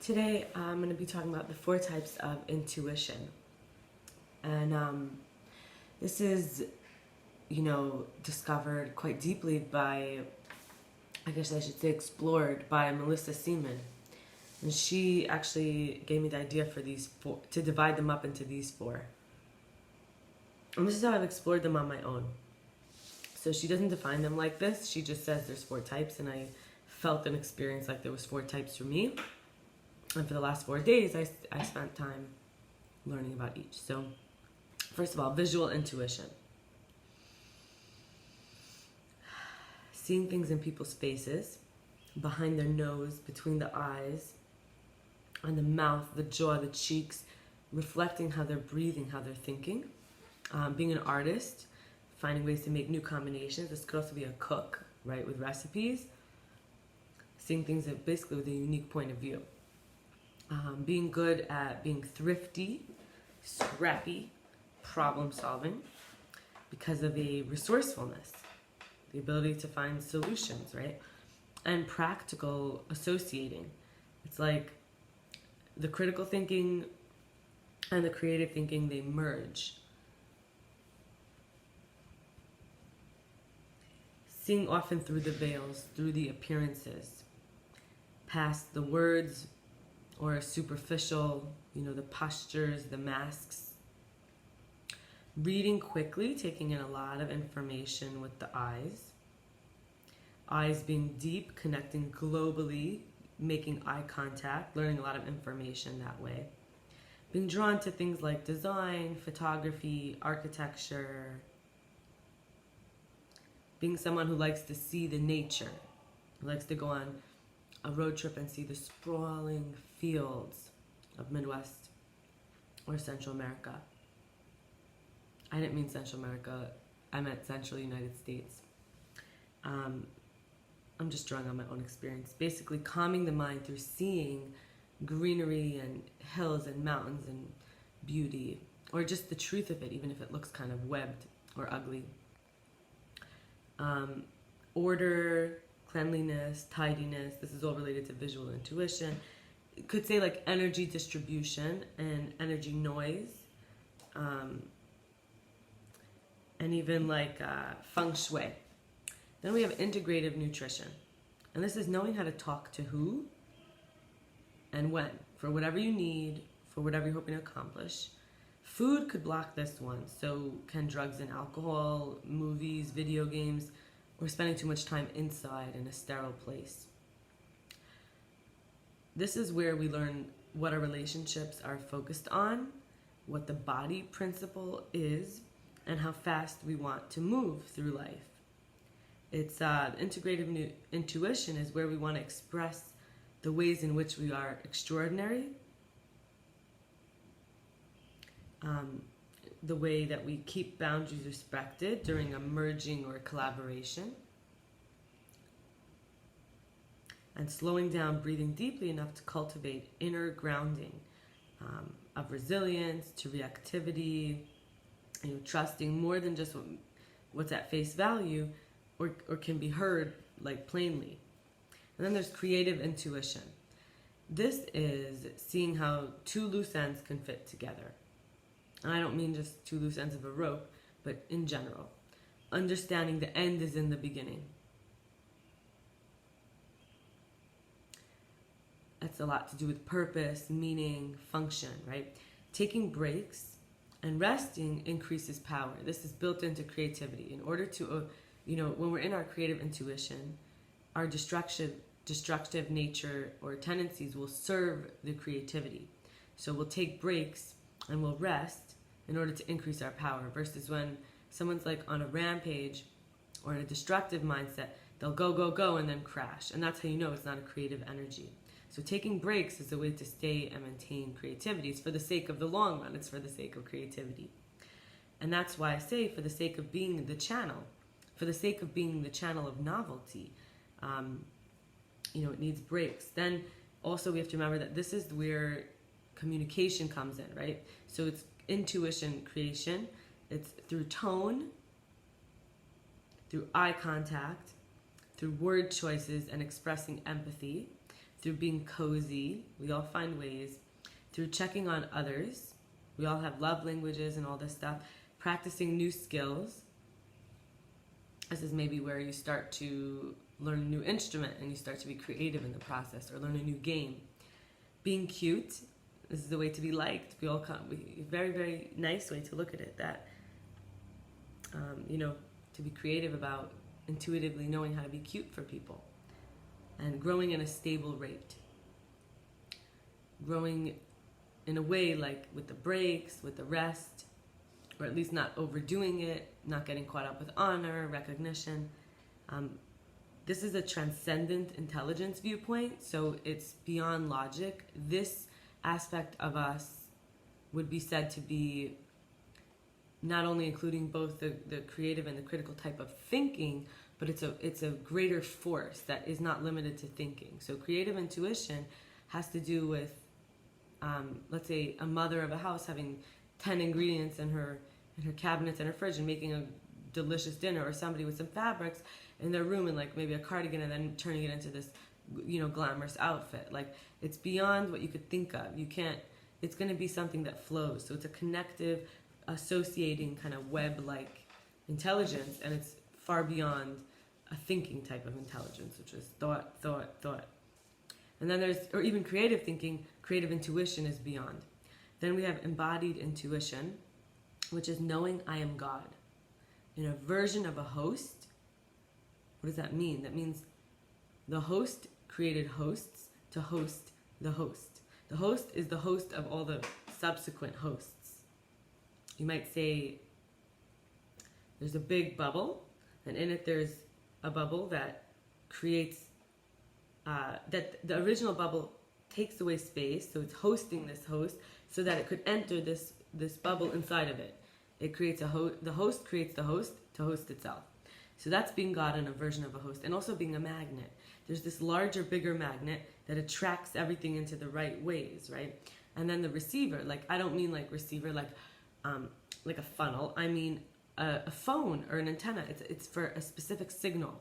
Today I'm going to be talking about the 4 types of intuition. And this is, discovered quite deeply by, I guess I should say explored by Melissa Seaman. And she actually gave me the idea for these 4, to divide them up into these 4. And this is how I've explored them on my own. So she doesn't define them like this. She just says there's 4 types, and I felt an experience like there was 4 types for me. And for the last 4 days, I spent time learning about each. So, first of all, visual intuition. Seeing things in people's faces, behind their nose, between the eyes, on the mouth, the jaw, the cheeks, reflecting how they're breathing, how they're thinking. Being an artist, finding ways to make new combinations. This could also be a cook, right, with recipes. Seeing things basically with a unique point of view. Being good at being thrifty, scrappy, problem solving because of a resourcefulness, the ability to find solutions, right? And practical associating. It's like the critical thinking and the creative thinking, they merge. Seeing often through the veils, through the appearances, past the words, or superficial, the postures, the masks. Reading quickly, taking in a lot of information with the eyes. Eyes being deep, connecting globally, making eye contact, learning a lot of information that way. Being drawn to things like design, photography, architecture. Being someone who likes to see the nature, who likes to go on a road trip and see the sprawling fields of Midwest or Central America. I didn't mean Central America, I meant Central United States. I'm just drawing on my own experience. Basically calming the mind through seeing greenery and hills and mountains and beauty, or just the truth of it, even if it looks kind of webbed or ugly. Order, cleanliness, tidiness, this is all related to visual intuition. It could say like energy distribution and energy noise, and even like feng shui. Then we have integrative nutrition. And this is knowing how to talk to who and when, for whatever you need, for whatever you're hoping to accomplish. Food could block this one, so can drugs and alcohol, movies, video games, or spending too much time inside in a sterile place. This is where we learn what our relationships are focused on, what the body principle is, and how fast we want to move through life. It's integrative intuition is where we want to express the ways in which we are extraordinary, the way that we keep boundaries respected during a merging or a collaboration, and slowing down, breathing deeply enough to cultivate inner grounding of resilience to reactivity, trusting more than just what's at face value or can be heard like plainly. And then there's creative intuition. This is seeing how 2 loose ends can fit together. And I don't mean just 2 loose ends of a rope, but in general. Understanding the end is in the beginning. That's a lot to do with purpose, meaning, function, right? Taking breaks and resting increases power. This is built into creativity. In order to, when we're in our creative intuition, our destructive nature or tendencies will serve the creativity. So we'll take breaks and we'll rest in order to increase our power, versus when someone's like on a rampage or in a destructive mindset, they'll go and then crash. And that's how you know it's not a creative energy. So taking breaks is a way to stay and maintain creativity. It's for the sake of the long run. It's for the sake of creativity. And that's why I say for the sake of being the channel, for the sake of being the channel of novelty, it needs breaks. Then also we have to remember that this is where communication comes in, right? So it's intuition creation. It's through tone, through eye contact, through word choices and expressing empathy, through being cozy. We all find ways. Through checking on others. We all have love languages and all this stuff. Practicing new skills. This is maybe where you start to learn a new instrument and you start to be creative in the process, or learn a new game. Being cute. This is the way to be liked. We all come. Very, very nice way to look at it. That, to be creative about intuitively knowing how to be cute for people. And growing in a stable rate. Growing in a way like with the breaks, with the rest, or at least not overdoing it, not getting caught up with honor, recognition. This is a transcendent intelligence viewpoint, so it's beyond logic. This aspect of us would be said to be not only including both the creative and the critical type of thinking, but it's a greater force that is not limited to thinking. So creative intuition has to do with, let's say, a mother of a house having 10 ingredients in her cabinets and her fridge and making a delicious dinner, or somebody with some fabrics in their room and like maybe a cardigan and then turning it into this, glamorous outfit. Like, it's beyond what you could think of. It's going to be something that flows. So it's a connective, associating kind of web-like intelligence, and it's far beyond a thinking type of intelligence, which is thought. And then or even creative thinking, creative intuition is beyond. Then we have embodied intuition, which is knowing I am God. In a version of a host. What does that mean? That means the host created hosts to host the host. The host is the host of all the subsequent hosts. You might say there's a big bubble, and in it there's a bubble that creates, that the original bubble takes away space, so it's hosting this host so that it could enter this bubble inside of it. It creates the host creates the host to host itself. So that's being God in a version of a host, and also being a magnet. There's this larger, bigger magnet that attracts everything into the right ways, right? And then the receiver, like, I don't mean like receiver like a funnel. I mean a phone or an antenna. It's for a specific signal,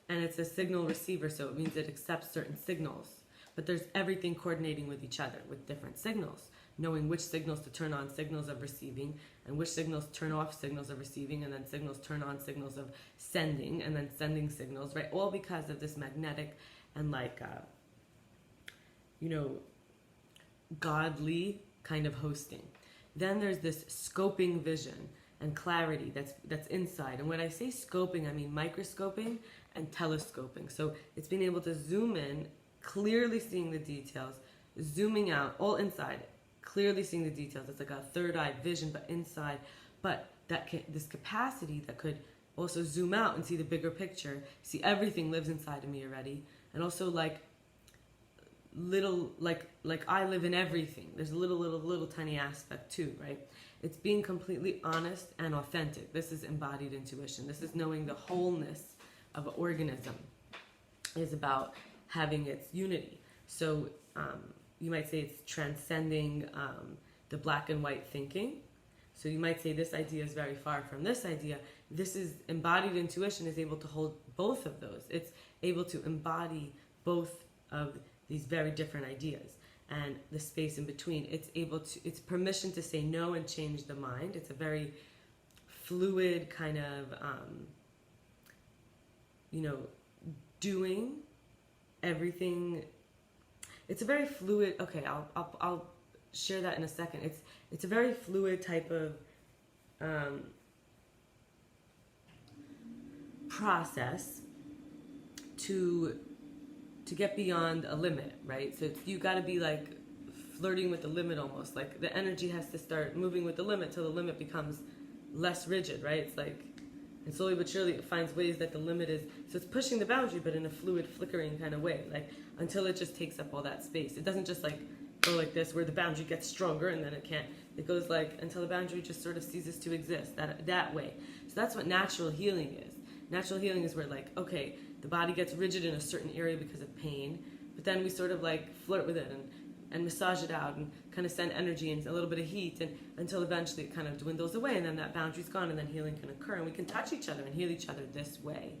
and it's a signal receiver, so it means it accepts certain signals. But there's everything coordinating with each other with different signals, knowing which signals to turn on, signals of receiving, and which signals turn off, signals of receiving, and then signals turn on, signals of sending, and then sending signals, right? All because of this magnetic and godly kind of hosting. Then there's this scoping vision and clarity that's inside. And when I say scoping, I mean microscoping and telescoping. So it's being able to zoom in, clearly seeing the details, zooming out, all inside, clearly seeing the details. It's like a third eye vision, but inside. But this capacity that could also zoom out and see the bigger picture, see everything lives inside of me already. And also like I live in everything. There's a little tiny aspect too, right? It's being completely honest and authentic. This is embodied intuition. This is knowing the wholeness of an organism is about having its unity. So you might say it's transcending the black and white thinking. So you might say this idea is very far from this idea. This is embodied intuition is able to hold both of those. It's able to embody both of these very different ideas and the space in between. It's permission to say no and change the mind. It's a very fluid kind of, doing everything. It's a very fluid, okay, I'll share that in a second. It's a very fluid type of process to get beyond a limit, right? So you got to be like flirting with the limit almost. Like the energy has to start moving with the limit till the limit becomes less rigid, right? It's like, and slowly but surely it finds ways that the limit is, so it's pushing the boundary, but in a fluid, flickering kind of way, like until it just takes up all that space. It doesn't just like go like this where the boundary gets stronger and then it can't. It goes like until the boundary just sort of ceases to exist, that way. So that's what natural healing is. Natural healing is where like, okay, the body gets rigid in a certain area because of pain, but then we sort of like flirt with it and massage it out and kind of send energy and a little bit of heat and until eventually it kind of dwindles away and then that boundary's gone and then healing can occur and we can touch each other and heal each other this way.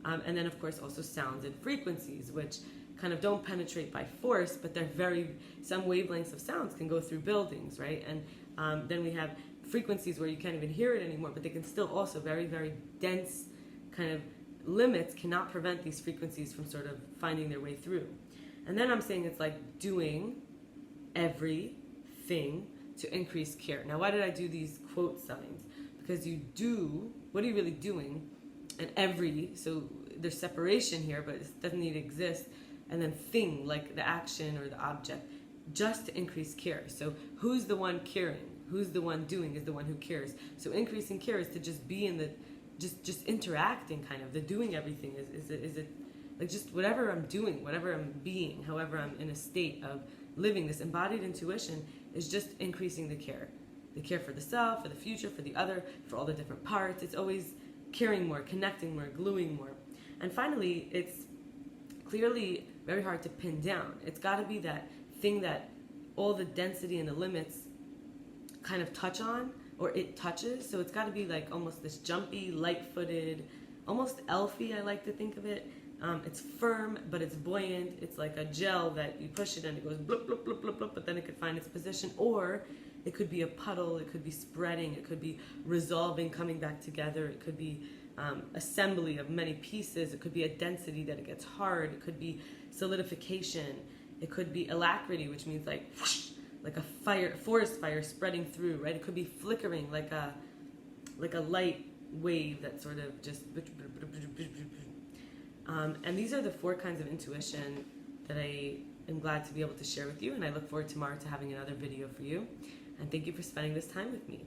And then of course also sounds and frequencies, which kind of don't penetrate by force, but some wavelengths of sounds can go through buildings, right? And then we have frequencies where you can't even hear it anymore, but they can still also very, very dense kind of limits cannot prevent these frequencies from sort of finding their way through. And then I'm saying it's like doing everything to increase care. Now, why did I do these quote signs? Because what are you really doing? And so there's separation here, but it doesn't need to exist. And then thing, like the action or the object, just to increase care. So who's the one caring? Who's the one doing is the one who cares. So increasing care is to just be in the, just interacting kind of. The doing everything is it like just whatever I'm doing, whatever I'm being, however I'm in a state of living. This embodied intuition is just increasing the care. The care for the self, for the future, for the other, for all the different parts. It's always caring more, connecting more, gluing more. And finally, it's clearly very hard to pin down. It's got to be that thing that all the density and the limits kind of touch on, or it touches. So it's got to be like almost this jumpy, light-footed, almost elfy, I like to think of it. It's firm, but it's buoyant. It's like a gel that you push it and it goes blip, blip, blip, blip, blip, but then it could find its position. Or it could be a puddle, it could be spreading, it could be resolving, coming back together, it could be assembly of many pieces, it could be a density that it gets hard, it could be solidification, it could be alacrity, which means like whoosh, like a fire, forest fire spreading through, right? It could be flickering, like a light wave that sort of just and these are the 4 kinds of intuition that I am glad to be able to share with you, and I look forward tomorrow to having another video for you. And thank you for spending this time with me.